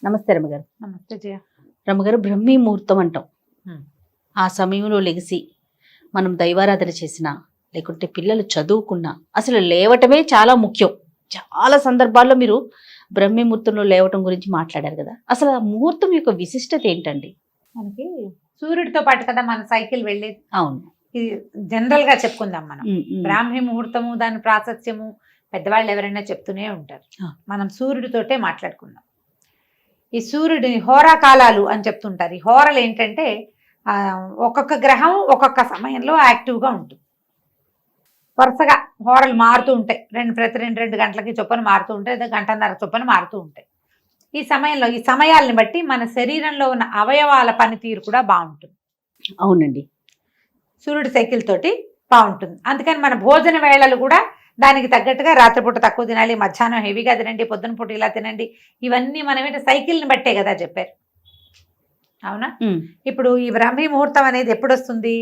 నమస్తే రమ్మగారు. నమస్తే జయ. రమ్మగారు, బ్రహ్మీ ముహూర్తం అంటాం. హ్మ్. ఆ సమయంలో లెగిసి మనం దైవారాధన చేసినా, లేకుంటే పిల్లలు చదువుకున్నా అసలు లేవటమే చాలా ముఖ్యం. చాలా సందర్భాల్లో మీరు బ్రహ్మీ ముహూర్తంలో లేవటం గురించి మాట్లాడారు కదా. అసలు ఆ ముహూర్తం యొక్క విశిష్టత ఏంటండి? మనకి సూర్యుడితో పాటు కదా మన సైకిల్ వెళ్ళేది. అవును. ఇది జనరల్ గా చెప్పుకుందాం మనం. ఉమ్, ఉమ్. బ్రాహ్మీ ముహూర్తము, దాని ప్రాశస్త్యము పెద్దవాళ్ళు ఎవరైనా చెప్తూనే ఉంటారు. ఆ. మనం సూర్యుడితోటే మాట్లాడుకుందాం. ఈ సూర్యుడిని హోరా కాలాలు అని చెప్తుంటారు. ఈ హోరలు ఏంటంటే ఒక్కొక్క గ్రహం ఒక్కొక్క సమయంలో యాక్టివ్గా ఉంటుంది. వరుసగా హోరలు మారుతూ ఉంటాయి. ప్రతి రెండు గంటలకి చొప్పున మారుతూ ఉంటాయి, లేదా గంటన్నర చొప్పున మారుతూ ఉంటాయి. ఈ సమయంలో ఈ సమయాల్ని బట్టి మన శరీరంలో ఉన్న అవయవాల పనితీరు కూడా బాగుంటుంది. అవునండి. సూర్యుడి సైకిల్ తోటి బాగుంటుంది. అందుకని మన భోజన వేళలు కూడా దానికి తగ్గట్టుగా రాత్రిపూట తక్కువ తినాలి, మధ్యాహ్నం హెవీగా తినండి, పొద్దున పూట ఇలా తినండి. ఇవన్నీ మనం ఏంటంటే సైకిల్ని బట్టే కదా చెప్పారు. అవునా? ఇప్పుడు ఈ బ్రాహ్మీ ముహూర్తం అనేది ఎప్పుడు వస్తుంది?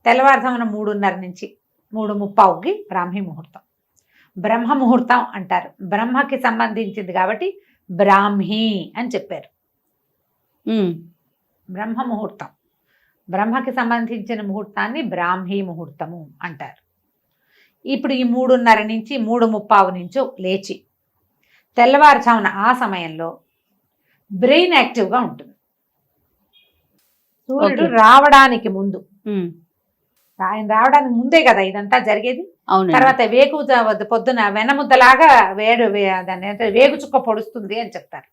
తెల్లవారుజామున 3:30 నుంచి 3:30కి బ్రాహ్మీ ముహూర్తం. బ్రహ్మ ముహూర్తం అంటారు. బ్రహ్మకి సంబంధించింది కాబట్టి బ్రాహ్మీ అని చెప్పారు. బ్రహ్మ ముహూర్తం, బ్రహ్మకి సంబంధించిన ముహూర్తాన్ని బ్రాహ్మీ ముహూర్తము అంటారు. ఇప్పుడు ఈ 3:30 నుంచి 3:30 నుంచో లేచి తెల్లవారుజామున ఆ సమయంలో బ్రెయిన్ యాక్టివ్గా ఉంటుంది. సూర్యుడు రావడానికి ముందు, ఆయన రావడానికి ముందే కదా ఇదంతా జరిగేది. తర్వాత వేగు పొద్దున వెనముద్దలాగా దాన్ని వేగు చుక్క పొడుస్తుంది అని చెప్తారు.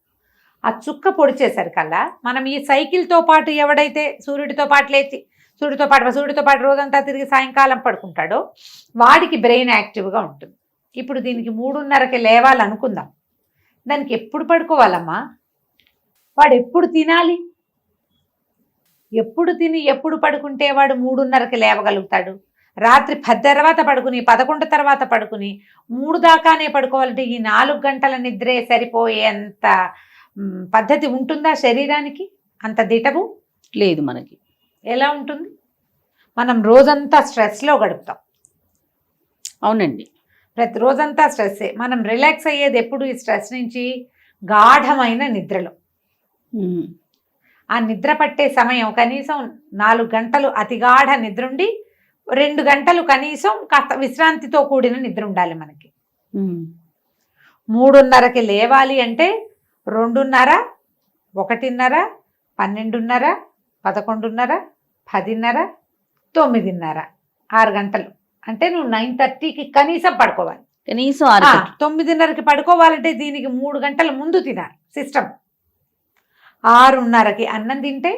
ఆ చుక్క పొడిచేసరికల్లా మనం ఈ సైకిల్తో పాటు ఎవడైతే సూర్యుడితో పాటు లేచి సూర్యుడితో పాటు రోజంతా తిరిగి సాయంకాలం పడుకుంటాడో వాడికి బ్రెయిన్ యాక్టివ్గా ఉంటుంది. ఇప్పుడు దీనికి 3:30కి లేవాలనుకుందాం. దానికి ఎప్పుడు పడుకోవాలమ్మా? వాడు ఎప్పుడు తినాలి? ఎప్పుడు తిని ఎప్పుడు పడుకుంటే వాడు 3:30కి లేవగలుగుతాడు? రాత్రి 10 తర్వాత పడుకుని, 11 తర్వాత పడుకుని 3 దాకానే పడుకోవాలంటే ఈ 4 గంటల నిద్రే సరిపోయేంత పద్ధతి ఉంటుందా శరీరానికి? అంత దిటవు లేదు మనకి. ఎలా ఉంటుంది? మనం రోజంతా స్ట్రెస్లో గడుపుతాం. అవునండి. ప్రతిరోజంతా స్ట్రెస్సే. మనం రిలాక్స్ అయ్యేది ఎప్పుడు? ఈ స్ట్రెస్ నుంచి గాఢమైన నిద్రలో. ఆ నిద్ర పట్టే సమయం కనీసం 4 గంటలు అతిగాఢ నిద్ర ఉండి 2 గంటలు కనీసం కాస్త విశ్రాంతితో కూడిన నిద్ర ఉండాలి మనకి. 3:30కి లేవాలి అంటే 2:30, 1:30, 12:30, 11:30, 10:30, 9:30, 6 గంటలు. అంటే నువ్వు 9:30కి కనీసం పడుకోవాలి. కనీసం 9:30కి పడుకోవాలంటే దీనికి 3 గంటల ముందు తినాలి సిస్టమ్. 6:30కి అన్నం తింటే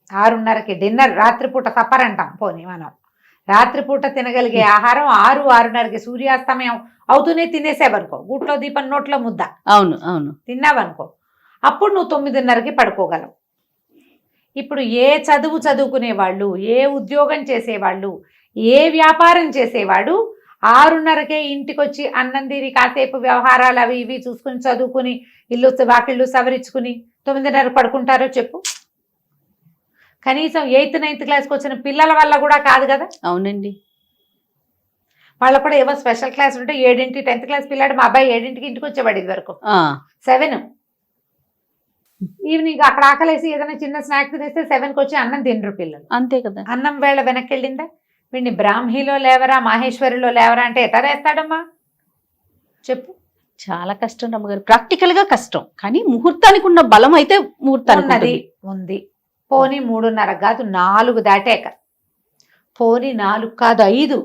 6:30కి డిన్నర్, రాత్రిపూట సప్పర్ అంటాం. పోనీ మనం రాత్రిపూట తినగలిగే ఆహారం 6-6:30కి సూర్యాస్తమయం అవుతూనే తినేసేవనుకో, గూట్లో దీపం నోట్లో ముద్ద. అవును అవును. తిన్నావనుకో, అప్పుడు నువ్వు 9:30కి పడుకోగలవు. ఇప్పుడు ఏ చదువు చదువుకునేవాళ్ళు, ఏ ఉద్యోగం చేసేవాళ్ళు, ఏ వ్యాపారం చేసేవాడు 6:30కే ఇంటికి వచ్చి అన్నం తిని కాసేపు వ్యవహారాలు అవి ఇవి చూసుకుని చదువుకుని ఇల్లు వాకిళ్ళు సవరించుకుని 9:30 పడుకుంటారో చెప్పు? కనీసం 8th 9th క్లాస్కి వచ్చిన పిల్లల వల్ల కూడా కాదు కదా. అవునండి. వాళ్ళకు కూడా ఏవో స్పెషల్ క్లాస్ ఉంటే 7ంటి 10th క్లాస్ పిల్లాడు, మా అబ్బాయి 7ంటికి ఇంటికి వచ్చేవాడు. ఇది వరకు 7. ఈవినింగ్ అక్కడ ఆకలేసి ఏదైనా చిన్న స్నాక్ తినేస్తే 7కి వచ్చి అన్నం తినరు పిల్లలు. అంతే కదా. అన్నం వేళ వెనక్కి వెళ్ళిందా? వీడిని బ్రాహ్మీలో లేవరా, మాహేశ్వరిలో లేవరా అంటే ఎటరేస్తాడమ్మా చెప్పు? చాలా కష్టం రమ్మగారు. ప్రాక్టికల్ గా కష్టం, కానీ ముహూర్తానికి ఉన్న బలం అయితే ముహూర్తానికి ఉంది. పోనీ 3:30 కాదు 4 దాటాక, పోనీ 4 కాదు 5.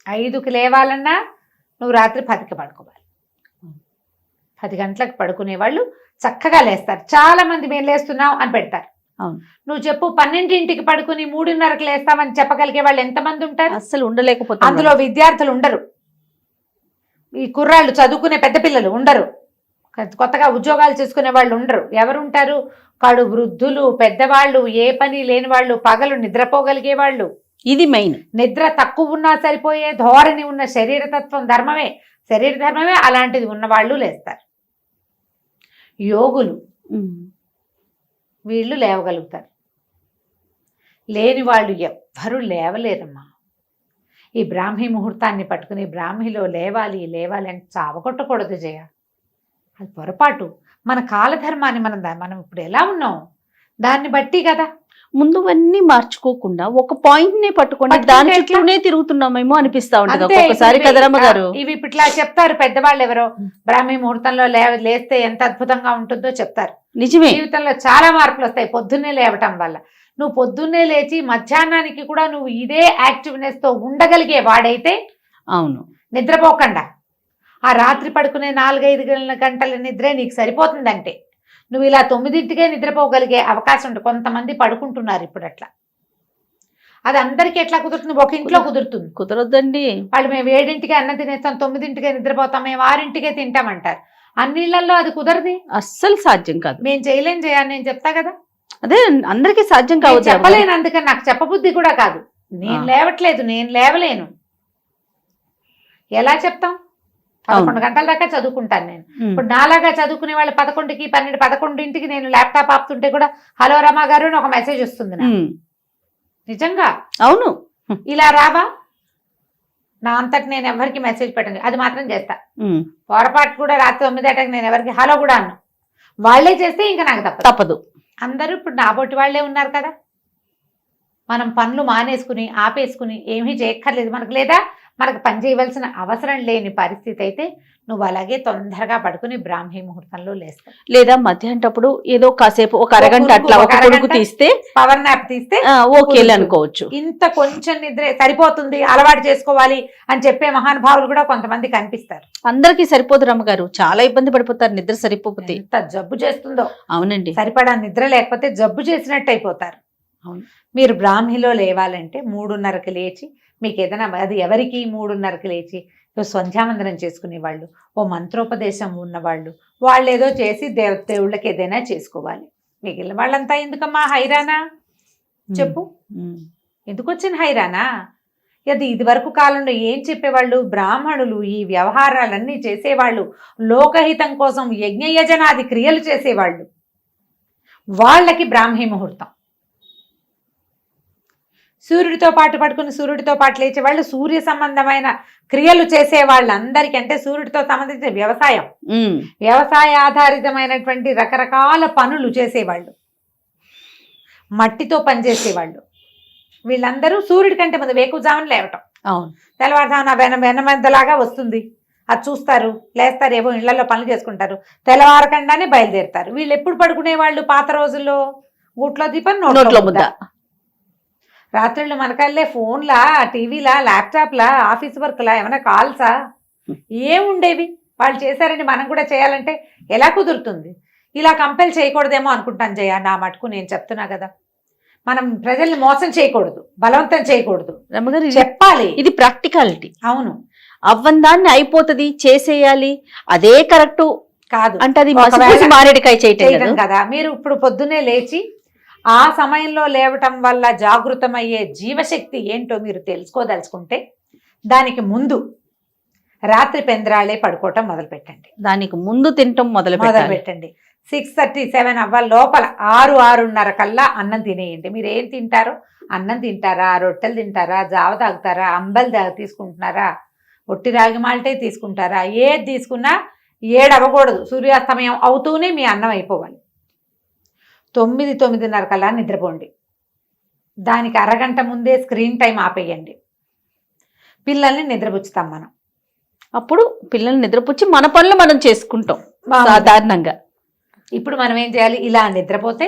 5కి లేవాలన్నా నువ్వు రాత్రి 10కి పడుకోవాలి. 10 గంటలకు పడుకునే వాళ్ళు చక్కగా లేస్తారు. చాలా మంది మేము లేస్తున్నాం అని పెడతారు. నువ్వు చెప్పు, 12ంటికి పడుకుని 3:30కి లేస్తామని చెప్పగలిగే వాళ్ళు ఎంతమంది ఉంటారు? అస్సలు ఉండలేకపోతే. అందులో విద్యార్థులు ఉండరు, ఈ కుర్రాళ్ళు చదువుకునే పెద్ద పిల్లలు ఉండరు, కొత్తగా ఉద్యోగాలు చేసుకునే వాళ్ళు ఉండరు. ఎవరు ఉంటారు? కడు వృద్ధులు, పెద్దవాళ్ళు, ఏ పని లేని వాళ్ళు, పగలు నిద్రపోగలిగే వాళ్ళు. ఇది మెయిన్. నిద్ర తక్కువ ఉన్నా సరిపోయే ధోరణి ఉన్న శరీర ధర్మమే అలాంటిది ఉన్నవాళ్ళు లేస్తారు. యోగులు వీళ్ళు లేవగలుగుతారు. లేని వాళ్ళు ఎవ్వరూ లేవలేరమ్మా. ఈ బ్రాహ్మీ ముహూర్తాన్ని పట్టుకుని బ్రాహ్మీలో లేవాలి అంటే చావకొట్టకూడదు జయ. అది పొరపాటు. మన కాలధర్మాన్ని మనం ఇప్పుడు ఎలా ఉన్నాం దాన్ని బట్టి కదా. ముందువన్నీ మార్చుకోకుండా ఒక పాయింట్ నే పట్టుకొని దాని చుట్టూనే తిరుగుతున్నామేమో అనిపిస్తా ఉంటది ఒక్కొక్కసారి కదా రమ్మగారు. ఇవి ఇట్లా చెప్తారు పెద్దవాళ్ళు ఎవరో, బ్రాహ్మీ ముహూర్తంలో లేస్తే ఎంత అద్భుతంగా ఉంటుందో చెప్తారు. నిజమే, జీవితంలో చాలా మార్పులు వస్తాయి పొద్దున్నే లేవటం వల్ల. నువ్వు పొద్దున్నే లేచి మధ్యాహ్నానికి కూడా నువ్వు ఇదే యాక్టివ్నెస్ తో ఉండగలిగే వాడైతే, అవును, నిద్రపోకుండా ఆ రాత్రి పడుకునే 4-5 గంటల నిద్రే నీకు సరిపోతుందంటే నువ్వు ఇలా 9ంటికే నిద్రపోగలిగే అవకాశం ఉంటుంది. కొంతమంది పడుకుంటున్నారు ఇప్పుడు అట్లా. అది అందరికీ ఎట్లా కుదురుతుంది? ఒక ఇంట్లో కుదురుతుంది, కుదరొద్దండి. వాళ్ళు మేము 7ంటికే అన్నం తినేస్తాం, 9ంటికే నిద్రపోతాం, మేము 6ంటికే తింటామంటారు. అన్నిళ్లలో అది కుదరది, అస్సలు సాధ్యం కాదు. మేము చేయలేం చేయాలి, నేను చెప్తా కదా. అదే అందరికీ సాధ్యం కావచ్చు. చెప్పలేను, అందుకని నాకు చెప్పబుద్ధి కూడా కాదు. నేను లేవట్లేదు, నేను లేవలేను, ఎలా చెప్తాం? 11 గంటల దాకా చదువుకుంటాను నేను. ఇప్పుడు నాలాగా చదువుకునే వాళ్ళు 11కి 11ంటికి నేను ల్యాప్టాప్ ఆపుతుంటే కూడా హలో రమా గారు అని ఒక మెసేజ్ వస్తుంది నాకు. నిజంగా అవును, ఇలా రావా? నా అంతటి నేను ఎవరికి మెసేజ్ పెట్టండి, అది మాత్రం చేస్తా. పొరపాటు కూడా రాత్రి 9 గంటలకు నేను ఎవరికి హలో కూడా అన్నా. వాళ్ళే చేస్తే ఇంకా నాకు తప్పదు. అందరూ ఇప్పుడు నాబోటి వాళ్ళే ఉన్నారు కదా. మనం పనులు మానేసుకుని ఆపేసుకుని ఏమీ చేయక్కర్లేదు మనకు. లేదా మనకు పని చేయవలసిన అవసరం లేని పరిస్థితి అయితే నువ్వు అలాగే తొందరగా పడుకుని బ్రాహ్మీ ముహూర్తంలో లేస్తావు. లేదా మధ్యాహ్నప్పుడు ఏదో కాసేపు ఒక అరగంట అట్లా ఒక కొడుకు తీస్తే, పవర్ నాప్ తీస్తే ఓకే అనుకోవచ్చు. ఇంత కొంచెం నిద్ర సరిపోతుంది, అలవాటు చేసుకోవాలి అని చెప్పే మహానుభావులు కూడా కొంతమంది కనిపిస్తారు. అందరికీ సరిపోదు రమ్మగారు, చాలా ఇబ్బంది పడిపోతారు నిద్ర సరిపోతే. ఎంత జబ్బు చేస్తుందో. అవునండి, సరిపడా నిద్ర లేకపోతే జబ్బు చేసినట్టు అయిపోతారు. అవును. మీరు బ్రాహ్మీలో లేవాలంటే 3:30కి లేచి, మీకు ఏదైనా అది ఎవరికి 3:30కి లేచి సంధ్యావందనం చేసుకునే వాళ్ళు, ఓ మంత్రోపదేశం ఉన్నవాళ్ళు, వాళ్ళు ఏదో చేసి దేవుళ్ళకి ఏదైనా చేసుకోవాలి. మిగిలిన వాళ్ళంతా ఎందుకమ్మా హైరానా చెప్పు? ఎందుకు వచ్చిన హైరానా? అది ఇదివరకు కాలంలో ఏం చెప్పేవాళ్ళు? బ్రాహ్మణులు ఈ వ్యవహారాలన్నీ చేసేవాళ్ళు, లోకహితం కోసం యజ్ఞయజనాది క్రియలు చేసేవాళ్ళు, వాళ్ళకి బ్రాహ్మీ ముహూర్తం. సూర్యుడితో పాటు పడుకుని సూర్యుడితో పాటు లేచేవాళ్ళు, సూర్య సంబంధమైన క్రియలు చేసే వాళ్ళందరికీ, అంటే సూర్యుడితో సంబంధించిన వ్యవసాయ ఆధారితమైనటువంటి రకరకాల పనులు చేసేవాళ్ళు, మట్టితో పనిచేసేవాళ్ళు, వీళ్ళందరూ సూర్యుడి కంటే ముందు వేకువజామున లేవటం. తెల్లవారుజామున వెనమంతలాగా వస్తుంది, అది చూస్తారు, లేస్తారు, ఏవో ఇళ్లలో పనులు చేసుకుంటారు, తెల్లవారకుండానే బయలుదేరుతారు. వీళ్ళు ఎప్పుడు పడుకునే వాళ్ళు పాత రోజుల్లో? గూట్లో దీపం నోట్లో ముద్ద. రాత్రుళ్ళు మనకల్లే ఫోన్లా, టీవీలా, ల్యాప్టాప్లా, ఆఫీస్ వర్క్లా, ఏమైనా కాల్సా ఏముండేవి? వాళ్ళు చేశారని మనం కూడా చేయాలంటే ఎలా కుదురుతుంది? ఇలా కంపెల్ చేయకూడదేమో అనుకుంటాను జయ, నా మటుకు నేను చెప్తున్నా కదా. మనం ప్రజల్ని మోసం చేయకూడదు, బలవంతం చేయకూడదు, చెప్పాలి. ఇది ప్రాక్టికాలిటీ. అవును, అవ్వందాన్ని అయిపోతుంది చేసేయాలి, అదే కరెక్ట్ కాదు అంటే అది మారేడికాయ చేయటం కదా. మీరు ఇప్పుడు పొద్దున్నే లేచి ఆ సమయంలో లేవటం వల్ల జాగృతమయ్యే జీవశక్తి ఏంటో మీరు తెలుసుకోదలుచుకుంటే దానికి ముందు రాత్రి పెందరాళే పడుకోవటం మొదలు పెట్టండి. దానికి ముందు తినటం మొదలు పెట్టండి. 6:30-7 అవ్వాలి లోపల 6-6:30 కల్లా అన్నం తినేయండి. మీరు ఏం తింటారో, అన్నం తింటారా, రొట్టెలు తింటారా, జావ తాగుతారా, అంబలి తీసుకుంటున్నారా, ఒట్టి రాగి మాల్టే తీసుకుంటారా, ఏది తీసుకున్నా 7 అవ్వకూడదు. సూర్యాస్తమయం అవుతూనే మీ అన్నం అయిపోవాలి. 9-9:30 కల్లా నిద్రపోండి. దానికి అరగంట ముందే స్క్రీన్ టైం ఆపేయండి. పిల్లల్ని నిద్రపుచ్చుతాం మనం. అప్పుడు పిల్లల్ని నిద్రపుచ్చి మన పనులు మనం చేసుకుంటాం సాధారణంగా. ఇప్పుడు మనం ఏం చేయాలి? ఇలా నిద్రపోతే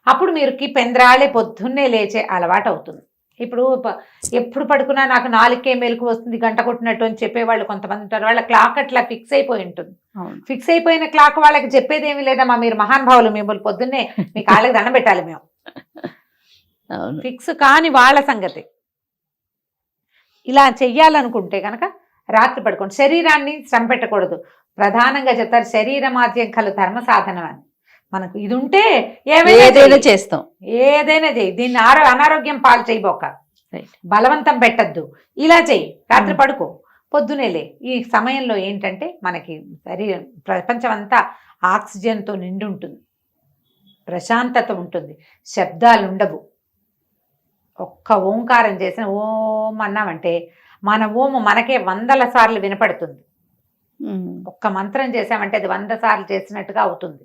అప్పుడు మీరుకి పెందరాళే పొద్దున్నే లేచే అలవాటు అవుతుంది. ఇప్పుడు ఎప్పుడు పడుకున్నా నాకు 4కే మెలకు వస్తుంది, గంట కొట్టినట్టు అని చెప్పేవాళ్ళు కొంతమంది ఉంటారు. వాళ్ళ క్లాక్ అట్లా ఫిక్స్ అయిపోయి ఉంటుంది. ఫిక్స్ అయిపోయిన క్లాక్ వాళ్ళకి చెప్పేది ఏమీ లేదమ్మా, మీరు మహానుభావులు, మిమ్మల్ని పొద్దున్నే మీ కాళ్ళకి దండం పెట్టాలి మేము. ఫిక్స్ కాని వాళ్ళ సంగతి. ఇలా చెయ్యాలనుకుంటే కనుక రాత్రి పడుకోండి. శరీరాన్ని శ్రమ పెట్టకూడదు. ప్రధానంగా చెప్తారు శరీరమాద్యం కలు ధర్మ సాధనం అని. మనకు ఇది ఉంటే ఏదైనా చేస్తాం, ఏదైనా చెయ్యి. దీన్ని అనారోగ్యం పాలు చేయబోక, బలవంతం పెట్టద్దు. ఇలా చెయ్యి, రాత్రి పడుకో, పొద్దునేలే. ఈ సమయంలో ఏంటంటే మనకి శరీరం, ప్రపంచం అంతా ఆక్సిజన్తో నిండి ఉంటుంది, ప్రశాంతత ఉంటుంది, శబ్దాలు ఉండవు. ఒక్క ఓంకారం చేసిన ఓం అన్నామంటే మన ఓము మనకే 100 సార్లు వినపడుతుంది. ఒక్క మంత్రం చేసామంటే అది 100 సార్లు చేసినట్టుగా అవుతుంది.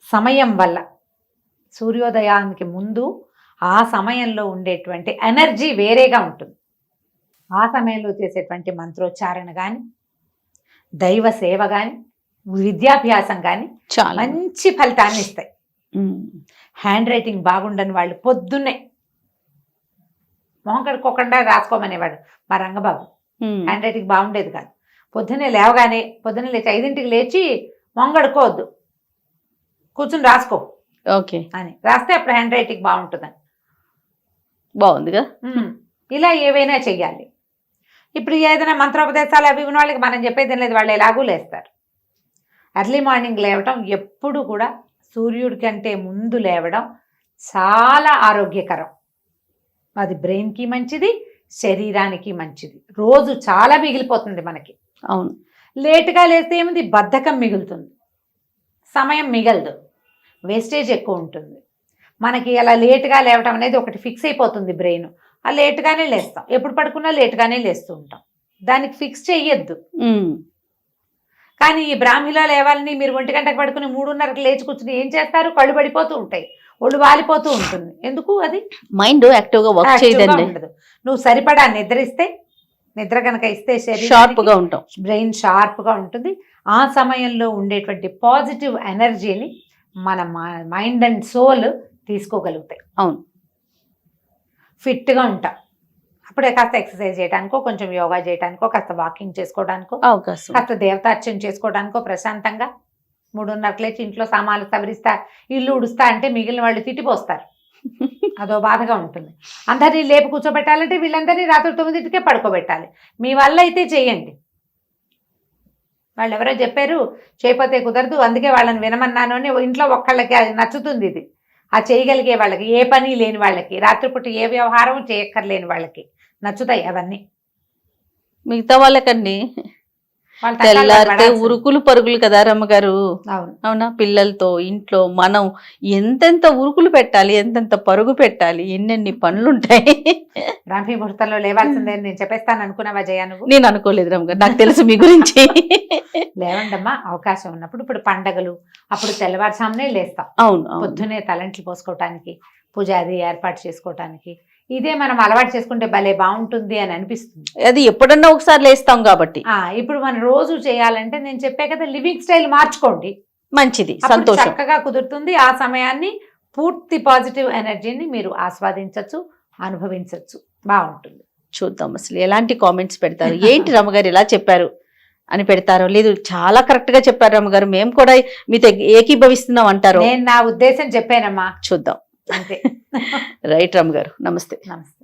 సమయం వల్ల సూర్యోదయానికి ముందు ఆ సమయంలో ఉండేటువంటి ఎనర్జీ వేరేగా ఉంటుంది. ఆ సమయంలో చేసేటువంటి మంత్రోచ్చారణ కానీ, దైవ సేవ కానీ, విద్యాభ్యాసం కానీ చాలా మంచి ఫలితాన్ని ఇస్తాయి. హ్యాండ్ రైటింగ్ బాగుండని వాళ్ళు పొద్దున్నే మొహం కడుక్కోకుండా రాసుకోమనేవాడు మా రంగబాబు. హ్యాండ్ రైటింగ్ బాగుండేది కాదు. పొద్దున్నే లేవగానే పొద్దున్నే లేచి 5ంటికి లేచి మొహం కడుక్కోవద్దు, కూర్చుని రాసుకో ఓకే అని రాస్తే అప్పుడు హ్యాండ్ రైటింగ్ బాగుంటుందని. బాగుందిగా. ఇలా ఏవైనా చెయ్యాలి. ఇప్పుడు ఏదైనా మంత్రోపదేశాలు అవి ఉన్న వాళ్ళకి మనం చెప్పేది లేదు, వాళ్ళు ఎలాగూ లేస్తారు. ఎర్లీ మార్నింగ్ లేవటం ఎప్పుడు కూడా సూర్యుడి కంటే ముందు లేవడం చాలా ఆరోగ్యకరం. అది బ్రెయిన్కి మంచిది, శరీరానికి మంచిది. రోజు చాలా మిగిలిపోతుంది మనకి. అవును. లేటుగా లేస్తే ఏముంది, బద్ధకం మిగులుతుంది, సమయం మిగలదు, వేస్టేజ్ ఎక్కువ ఉంటుంది. మనకి అలా లేటుగా లేవటం అనేది ఒకటి ఫిక్స్ అయిపోతుంది బ్రెయిన్. ఆ లేటుగానే లేస్తాం, ఎప్పుడు పడుకున్నా లేటుగానే లేస్తూ ఉంటాం. దానికి ఫిక్స్ చెయ్యొద్దు. కానీ ఈ బ్రాహ్మిలో లేవాలని మీరు 1 గంటకు పడుకుని 3:30కి లేచి కూర్చుని ఏం చేస్తారు? కళ్ళు పడిపోతూ ఉంటాయి, ఒళ్ళు వాలిపోతూ ఉంటుంది. ఎందుకు? అది మైండ్ యాక్టివ్ గా వర్క్ చేయదండి. ఉండదు. నువ్వు సరిపడా నిద్రిస్తే, నిద్ర కనుక ఇస్తే షార్ప్ గా ఉంటాం, బ్రెయిన్ షార్ప్ గా ఉంటుంది. ఆ సమయంలో ఉండేటువంటి పాజిటివ్ ఎనర్జీని మన మైండ్ అండ్ సోల్ తీసుకోగలుగుతాయి. అవును. ఫిట్గా ఉంటాం. అప్పుడే కాస్త ఎక్సర్సైజ్ చేయడానికో, కొంచెం యోగా చేయడానికో, కాస్త వాకింగ్ చేసుకోవడానికో, అవకాశం, కాస్త దేవతార్చన చేసుకోవడానికో ప్రశాంతంగా 3:30కి లేచి ఇంట్లో సామాన్లు సవరిస్తా, ఇల్లు ఉడుస్తా అంటే మిగిలిన వాళ్ళు తిట్టిపోస్తారు. అదో బాధగా ఉంటుంది. అందరినీ లేపు కూర్చోబెట్టాలంటే వీళ్ళందరినీ రాత్రి 9కే పడుకోబెట్టాలి. మీ వల్ల అయితే చేయండి. వాళ్ళు ఎవరో చెప్పారు చేయకపోతే కుదరదు, అందుకే వాళ్ళని వినమన్నాను అని. ఇంట్లో ఒక్కళ్ళకి అది నచ్చుతుంది. ఇది ఆ చేయగలిగే వాళ్ళకి, ఏ పని లేని వాళ్ళకి, రాత్రిపూట ఏ వ్యవహారం చేయక్కర్లేని వాళ్ళకి నచ్చుతాయి అవన్నీ. మిగతా వాళ్ళకండి తెల్లారితే ఉరుకులు పరుగులు కదా రమ్మగారు. అవునా? పిల్లలతో ఇంట్లో మనం ఎంతెంత ఉరుకులు పెట్టాలి, ఎంతెంత పరుగు పెట్టాలి, ఎన్నెన్ని పనులుంటాయి. బ్రాహ్మీ ముహూర్తంలో లేవాల్సిందే నేను చెప్పేస్తాను అనుకున్నావా జయ? నువ్వు? నేను అనుకోలేదు రమ్మగారు, నాకు తెలుసు మీ గురించి. లేవండమ్మా, అవకాశం ఉన్నప్పుడు. ఇప్పుడు పండగలు అప్పుడు తెల్లవారుజామునే లేస్తాం. అవును. పొద్దునే తలంట్లు పోసుకోవటానికి, పూజ అది ఏర్పాటు చేసుకోవటానికి. ఇదే మనం అలవాటు చేసుకుంటే భలే బాగుంటుంది అని అనిపిస్తుంది. అది ఎప్పుడన్నా ఒకసారి లేస్తాం కాబట్టి. ఇప్పుడు మనం రోజు చేయాలంటే నేను చెప్పే కదా, లివింగ్ స్టైల్ మార్చుకోండి, మంచిది, సంతోషం, చక్కగా కుదురుతుంది. ఆ సమయాన్ని పూర్తి పాజిటివ్ ఎనర్జీని మీరు ఆస్వాదించవచ్చు, అనుభవించవచ్చు, బాగుంటుంది. చూద్దాం అసలు ఎలాంటి కామెంట్స్ పెడతారు. ఏంటి రమ్మగారు ఇలా చెప్పారు అని పెడతారో, లేదు చాలా కరెక్ట్ గా చెప్పారు రమ్మగారు, మేము కూడా మీతో ఏకీభవిస్తున్నాం అంటారు. నేను నా ఉద్దేశం చెప్పానమ్మా, చూద్దాం. అంతే. రైట్ రమ్మగారు, నమస్తే. నమస్తే.